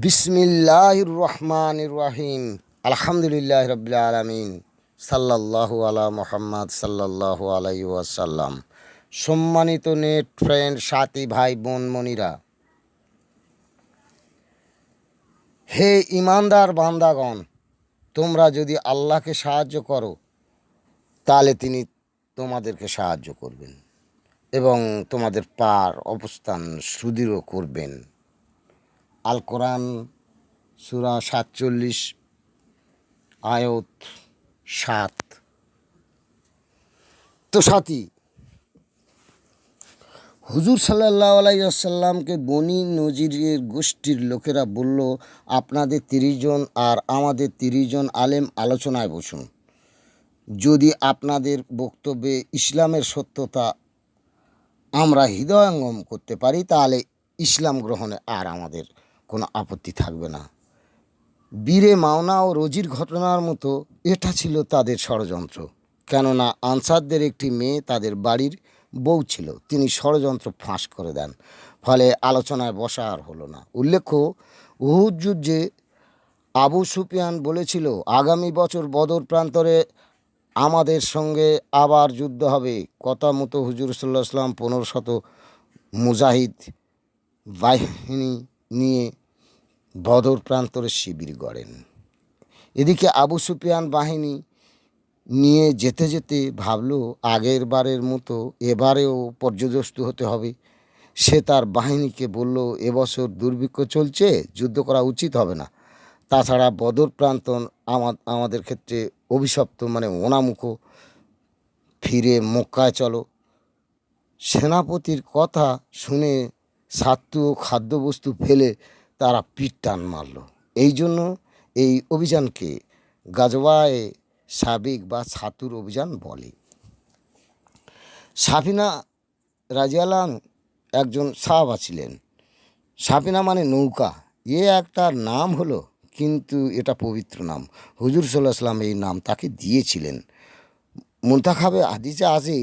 বিসমিল্লাহির রহমানির রহিম। আলহামদুলিল্লাহ রাব্বিল আলামিন। সাল্লাল্লাহু আলা মুহাম্মদ সাল্লাল্লাহু আলাইহি ওয়াসাল্লাম। সম্মানিত নেট ফ্রেন্ড, সাথী, ভাই বোন মনিরা, হে ইমানদার বান্দাগণ, তোমরা যদি আল্লাহকে সাহায্য করো তাহলে তিনি তোমাদেরকে সাহায্য করবেন এবং তোমাদের পার অবস্থান সুদৃঢ় করবেন। আল কোরআন সূরা ৪৭ আয়াত ৭। তো সাথী, হুজুর সাল্লাল্লাহু আলাইহি ওয়াসাল্লামকে বনি নজিরের গোষ্ঠীর লোকেরা বলল, আপনাদের ৩০ জন আর আমাদের ৩০ জন আলেম আলোচনায় বসুন। যদি আপনাদের বক্তব্যে ইসলামের সত্যতা আমরা হৃদয়ঙ্গম করতে পারি তাহলে ইসলাম গ্রহণে আর আমাদের কোনো আপত্তি থাকবে না। বীরে মাওনা ও রোজির ঘটনার মতো এটা ছিল তাদের ষড়যন্ত্র। কেননা আনসারদের একটি মেয়ে তাদের বাড়ির বউ ছিল, তিনি ষড়যন্ত্র ফাঁস করে দেন। ফলে আলোচনায় বসা আর হলো না। উল্লেখ্য, উহুদ যুদ্ধে আবু সুফিয়ান বলেছিল, আগামী বছর বদর প্রান্তরে আমাদের সঙ্গে আবার যুদ্ধ হবে। কথা মতো হুজুর সাল্লাল্লাহু আলাইহি ওয়াসাল্লাম ১৫শত মুজাহিদ বাহিনী নিয়ে বদর প্রান্তরে শিবির গড়েন। এদিকে আবু সুফিয়ান বাহিনী নিয়ে যেতে যেতে ভাবল, আগের বারের মতো এবারেও পর্যদস্তু হতে হবে। সে তার বাহিনীকে বলল, এবছর দুর্ভিক্ষ চলছে, যুদ্ধ করা উচিত হবে না। তাছাড়া বদর প্রান্তন আমাদের ক্ষেত্রে অভিশপ্ত, মানে অনামুখ, ফিরে মক্কায় চলো। সেনাপতির কথা শুনে ছাতু ও খাদ্যবস্তু ফেলে তারা পিঠ টান মারল। এই জন্য এই অভিযানকে গাজওয়ায়ে সাবিক বা ছাতুর অভিযান বলে। সাফিনা রাজিয়াল্লাহু আনহু একজন সাহাবা ছিলেন। সাফিনা মানে নৌকা, একটা নাম হলো, কিন্তু এটা পবিত্র নাম। হুজুর সাল্লাল্লাহু আলাইহি ওয়াসাল্লাম এই নাম তাকে দিয়েছিলেন। মুনতাখাবে হাদিসে আছে,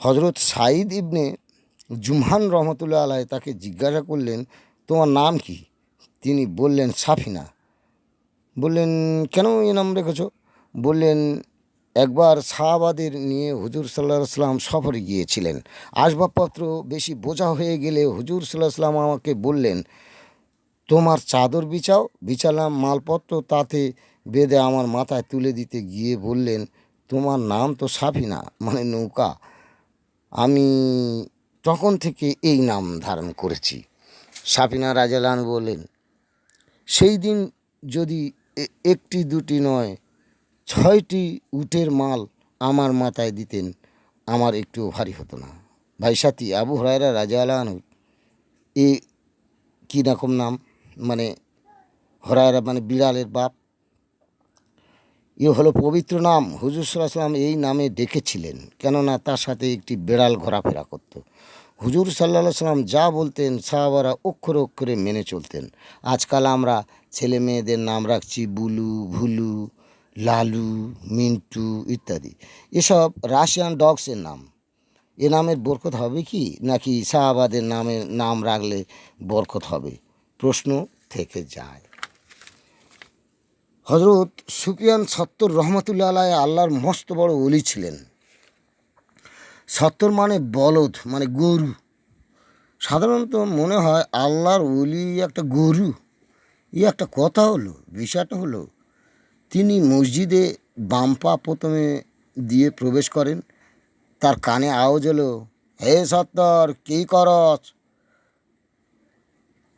হজরত সাঈদ ইবনে জুমহান রহমতুল্লাহ আলাইহি তাকে জিজ্ঞাসা করলেন, তোমার নাম কি? তিনি বললেন, সাফিনা। বললেন, কেন এই নাম রেখেছ? বললেন, একবার সাহাবাদের নিয়ে হুজুর সাল্লাল্লাহু আলাইহি ওয়াসাল্লাম সফরে গিয়েছিলেন। আসবাবপত্র বেশি বোঝা হয়ে গেলে হুজুর সাল্লাল্লাহু আলাইহি ওয়াসাল্লাম আমাকে বললেন, তোমার চাদর বিছাও। বিছালাম, মালপত্র তাতে বেঁধে আমার মাথায় তুলে দিতে গিয়ে বললেন, তোমার নাম তো সাফিনা, মানে নৌকা। আমি তখন থেকে এই নাম ধারণ করেছি। সাফিনা রাদিয়াল্লাহু আনহু বললেন, সেই দিন যদি একটি দুটি নয় ৬টি উটের মাল আমার মাথায় দিতেন, আমার একটুও ভারী হতো না। ভাই সাথী, আবু হুরায়রা রাদিয়াল্লাহু আনহু এ কী রকম নাম, মানে হুরায়রা মানে বিড়ালের বাপ, হলো পবিত্র নাম। হুজুর সাল্লাল্লাহু আলাইহি ওয়াসাল্লাম এই নামে ডেকেছিলেন, কেননা তার সাথে একটি বিড়াল ঘোরাফেরা করত। হুজুর সাল্লাল্লাহু আলাইহি ওয়াসাল্লাম যা বলতেন সাহাবারা অক্ষরে অক্ষরে মেনে চলতেন। আজকাল আমরা ছেলে মেয়েদের নাম রাখছি বুলু, ভুলু, লালু, মিন্টু ইত্যাদি। এসব রাশিয়ান ডগসের নাম। এ নামের বরকত হবে কি, নাকি সাহাবাদের নাম রাখলে বরকত হবে? প্রশ্ন থেকে যায়। হজরত সুফিয়ান সত্তর রহমতুল্লাহ আলাইহি আল্লাহর মস্ত বড় ওলি ছিলেন। সত্তর মানে বলদ, মানে গরু। সাধারণত মনে হয় আল্লাহর ওলি একটা গরু। একটা কথা হলো, বিষয়টা হলো, তিনি মসজিদে বাম পা প্রথমে দিয়ে প্রবেশ করেন। তার কানে আওয়াজ হলো, হে সত্তর, কী করস?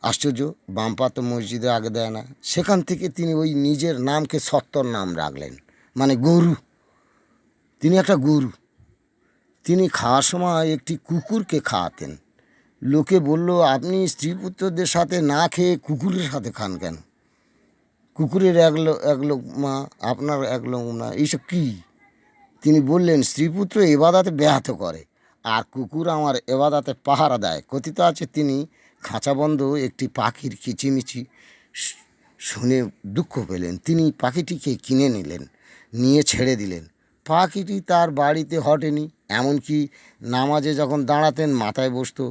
আশ্চর্য, বাম পা তো মসজিদে আগে দেয় না। সেখান থেকে তিনি ওই নিজের নামকে সত্তর নাম রাখলেন, মানে গরু। তিনি একটা গরু। তিনি খাওয়ার সময় একটি কুকুরকে খাওয়াতেন। লোকে বলল, আপনি স্ত্রী পুত্রদের সাথে না খেয়ে কুকুরের সাথে খান কেন? কুকুরের এক লোকমা, আপনার এক লোকমা, এইসব কী? তিনি বললেন, স্ত্রীপুত্র এবাদাতে ব্যাহত করে আর কুকুর আমার এবাদাতে পাহারা দেয়। কথিত আছে, তিনি খাঁচাবন্ধ একটি পাখির কিচিমিচি শুনে দুঃখ পেলেন। তিনি পাখিটিকে কিনে নিলেন, নিয়ে ছেড়ে দিলেন। পাখিটি তার বাড়িতে হটেনি, এমনকি নামাজে যখন দাঁড়াতেন মাথায় বসতো।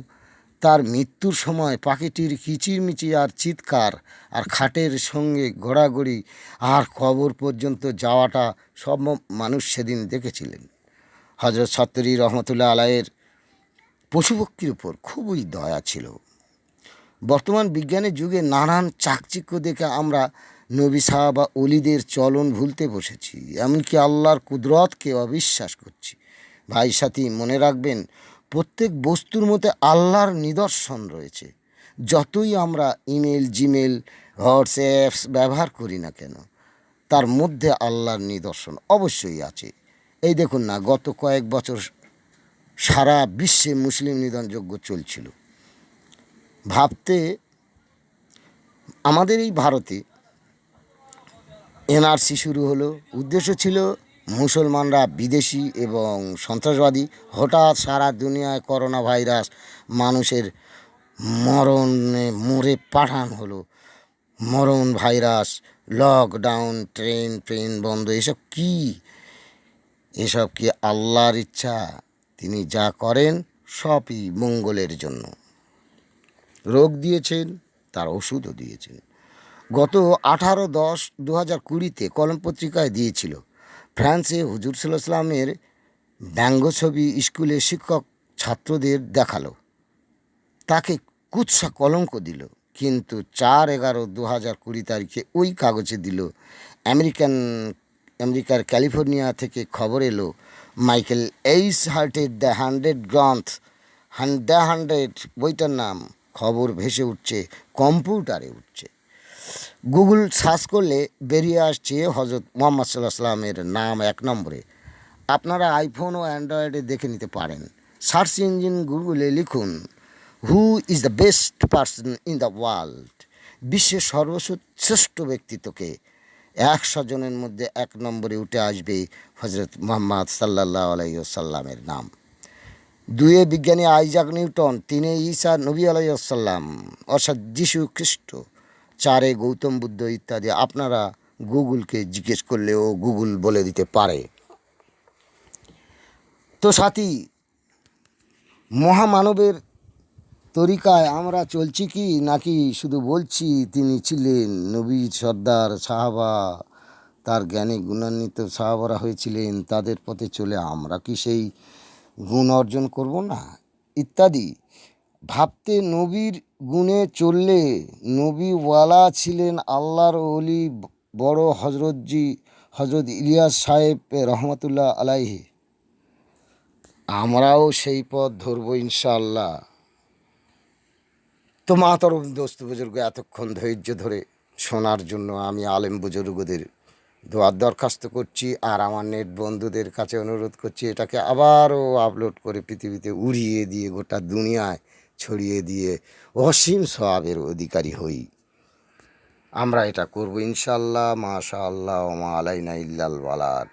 তার মৃত্যুর সময় পাখিটির কিচিরমিচির আর চিৎকার আর খাটের সঙ্গে ঘোরাঘুরি আর কবর পর্যন্ত যাওয়াটা সব মানুষ সেদিন দেখেছিলেন। হজরত সত্তরি রহমতুল্লাহ আলাইয়ের পশুপক্ষীর উপর খুবই দয়া ছিল। বর্তমান বিজ্ঞানের যুগে নানান চাকচিক্য দেখে আমরা নবী সাহাবা অলিদের চলন ভুলতে বসেছি, এমনকি আল্লাহর কুদরতকে অবিশ্বাস করছি। ভাই সাথী, মনে রাখবেন, প্রত্যেক বস্তুর মধ্যে আল্লাহর নিদর্শন রয়েছে। যতই আমরা ইমেল, জিমেল, হোয়াটসঅ্যাপস ব্যবহার করি না কেন, তার মধ্যে আল্লাহর নিদর্শন অবশ্যই আছে। এই দেখুন না, গত কয়েক বছর সারা বিশ্বে মুসলিম নিধনযজ্ঞ চলছিল। ভাবতে, আমাদের এই ভারতে এনআরসি শুরু হলো। উদ্দেশ্য ছিল মুসলমানরা বিদেশি এবং সন্ত্রাসবাদী। হঠাৎ সারা দুনিয়ায় করোনা ভাইরাস, মানুষের মরণে মরে পাঠান হলো। মরণ ভাইরাস, লকডাউন, ট্রেন বন্ধ, এসব কি আল্লাহর ইচ্ছা? তিনি যা করেন সবই মঙ্গলের জন্য। রোগ দিয়েছেন, তার ওষুধও দিয়েছেন। গত 18/10/2020 কলম পত্রিকায় দিয়েছিল, ফ্রান্সে হুজুর সাল্লাল্লাহু আলাইহি ওয়াসাল্লামের ব্যঙ্গছবি স্কুলে শিক্ষক ছাত্রদের দেখালো, তাকে কুৎসা কলঙ্ক দিল। কিন্তু 4/11/2020 তারিখে ওই কাগজে দিল, আমেরিকার ক্যালিফোর্নিয়া থেকে খবর এলো, মাইকেল এইস হার্টের দ্য 100 গ্রন্থ, 100 বইটার নাম, খবর ভেসে উঠছে, কম্পিউটারে উঠছে। গুগল সার্চ করলে বেরিয়ে আসছে হজরত মুহাম্মদ সাল্লাল্লাহু আলাইহি ওয়াসাল্লামের নাম 1 নম্বরে। আপনারা আইফোন ও অ্যান্ড্রয়েডে দেখে নিতে পারেন। সার্চ ইঞ্জিন গুগলে লিখুন, who is the best person in the world, বিশ্বের সর্বশ্রেষ্ঠ ব্যক্তিত্বকে। 100 জনের মধ্যে 1 নম্বরে উঠে আসবে হজরত মুহাম্মদ সাল্লাল্লাহু আলাইহি ওয়াসাল্লামের নাম। 2 বিজ্ঞানী আইজাক নিউটন, 3 ঈসা নবী আলাইহিস সালাম, অর্থাৎ যীশু খ্রিস্ট, 4 গৌতম বুদ্ধ ইত্যাদি। আপনারা গুগলকে জিজ্ঞেস করলেও গুগল বলে দিতে পারে। তো সাথী, মহামানবের তরিকায় আমরা চলছি কি, নাকি শুধু বলছি তিনি ছিলেন নবী, সর্দার, সাহাবা, তার জ্ঞানে গুণান্বিত সাহাবারা হয়েছিলেন, তাদের পথে চলে আমরা কি সেই গুণ অর্জন করব না ইত্যাদি। ভাবতে, নবীর গুণে চললে, নবীওয়ালা ছিলেন আল্লাহর ওলি বড় হজরত ইলিয়াস সাহেব রহমতুল্লাহ আলাইহি। আমরাও সেই পথ ধরবো ইনশাআল্লাহ। তো মাতরম দোস্ত বুজুর্গ, এতক্ষণ ধৈর্য ধরে শোনার জন্য আমি আলেম বুজুর্গদের দোয়ার দরখাস্ত করছি, আর আমার নেট বন্ধুদের কাছে অনুরোধ করছি, এটাকে আবারও আপলোড করে পৃথিবীতে উড়িয়ে দিয়ে গোটা দুনিয়ায় ছড়িয়ে দিয়ে অসীম সওয়াবের অধিকারী হই। আমরা এটা করব ইনশাআল্লাহ। মাশাআল্লাহ, ওয়া মা আলাইনা ইল্লাল বালাগ।